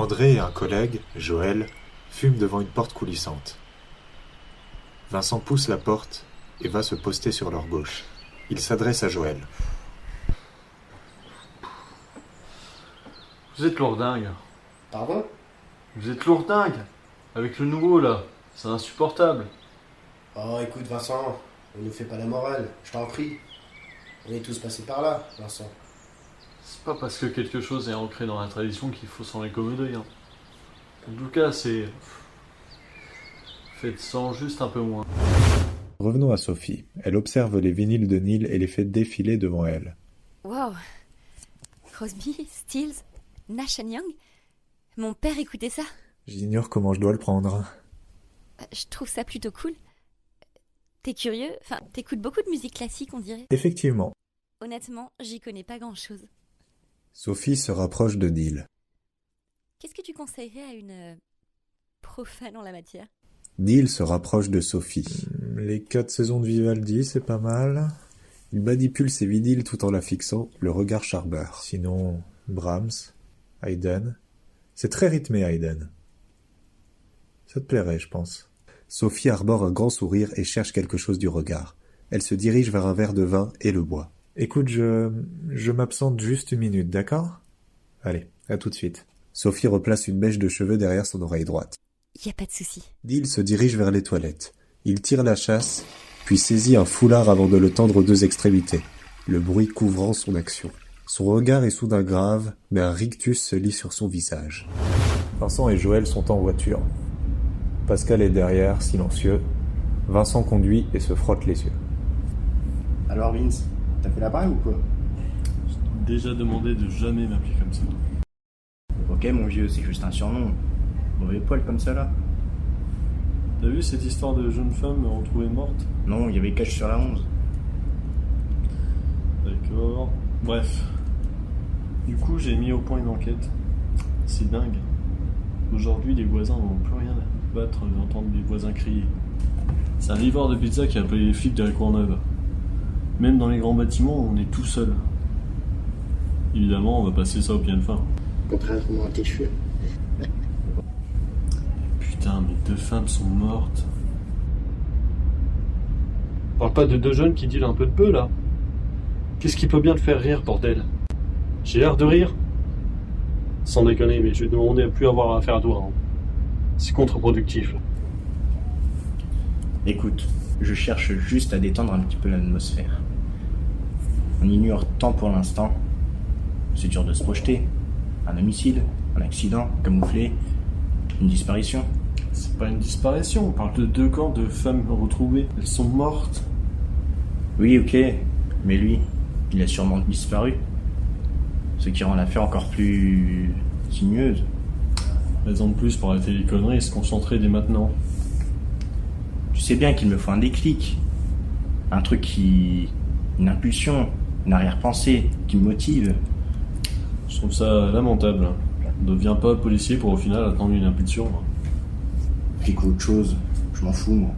André et un collègue, Joël, fument devant une porte coulissante. Vincent pousse la porte et va se poster sur leur gauche. Il s'adresse à Joël. Vous êtes lourdingue. Pardon? Vous êtes lourdingue. Avec le nouveau là, c'est insupportable. Oh, écoute, Vincent, on ne fait pas la morale, je t'en prie. On est tous passés par là, Vincent. C'est pas parce que quelque chose est ancré dans la tradition qu'il faut s'en accommoder. Hein. En tout cas, c'est... Faites-en juste un peu moins. Revenons à Sophie. Elle observe les vinyles de Neil et les fait défiler devant elle. Wow. Crosby, Stills, Nash & Young. Mon père écoutait ça. J'ignore comment je dois le prendre. Je trouve ça plutôt cool. T'es curieux? Enfin, t'écoutes beaucoup de musique classique, on dirait. Effectivement. Honnêtement, j'y connais pas grand-chose. Sophie se rapproche de Neil. Qu'est-ce que tu conseillerais à une profane en la matière? Neil se rapproche de Sophie. Les 4 saisons de Vivaldi, c'est pas mal. Il manipule ses vinyles tout en la fixant, le regard charbeur. Sinon, Brahms, Haydn. C'est très rythmé, Haydn. Ça te plairait, je pense. Sophie arbore un grand sourire et cherche quelque chose du regard. Elle se dirige vers un verre de vin et le boit. Écoute, je m'absente juste 1 minute, d'accord? Allez, à tout de suite. Sophie replace une mèche de cheveux derrière son oreille droite. Y a pas de souci. Neil se dirige vers les toilettes. Il tire la chasse, puis saisit un foulard avant de le tendre aux 2 extrémités, le bruit couvrant son action. Son regard est soudain grave, mais un rictus se lit sur son visage. Vincent et Joël sont en voiture. Pascal est derrière, silencieux. Vincent conduit et se frotte les yeux. Alors Vince, t'as fait la braille ou quoi? Je t'ai déjà demandé de jamais m'appeler comme ça. Ok mon vieux, c'est juste un surnom. Mauvais poil comme ça là. T'as vu cette histoire de jeune femme retrouvée morte? Non, il y avait cache sur la 11. D'accord. Bref. Du coup, j'ai mis au point une enquête. C'est dingue. Aujourd'hui, les voisins n'ont plus rien à battre d'entendre les voisins crier. C'est un livreur de pizza qui a appelé les flics de la Courneuve. Même dans les grands bâtiments, on est tout seul. Évidemment, on va passer ça au pied de fin. Contrairement à tes cheveux. Putain, mais 2 femmes sont mortes. On parle pas de 2 jeunes qui dealent un peu de peu, là. Qu'est-ce qui peut bien te faire rire, bordel? J'ai l'air de rire? Sans déconner, mais je vais demander à plus avoir affaire à toi. Hein. C'est contre-productif. Écoute, je cherche juste à détendre un petit peu l'atmosphère. On ignore tant pour l'instant. C'est dur de se projeter. Un homicide, un accident, camouflé, une disparition. C'est pas une disparition, on parle de 2 corps de femmes retrouvées. Elles sont mortes. Oui, ok, mais lui, il a sûrement disparu. Ce qui rend l'affaire encore plus sinueuse. Raison de plus pour arrêter les conneries et se concentrer dès maintenant. Tu sais bien qu'il me faut un déclic. Un truc qui... une impulsion, une arrière-pensée qui me motive. Je trouve ça lamentable. Ne deviens pas policier pour au final attendre une impulsion. Fais autre chose, je m'en fous moi.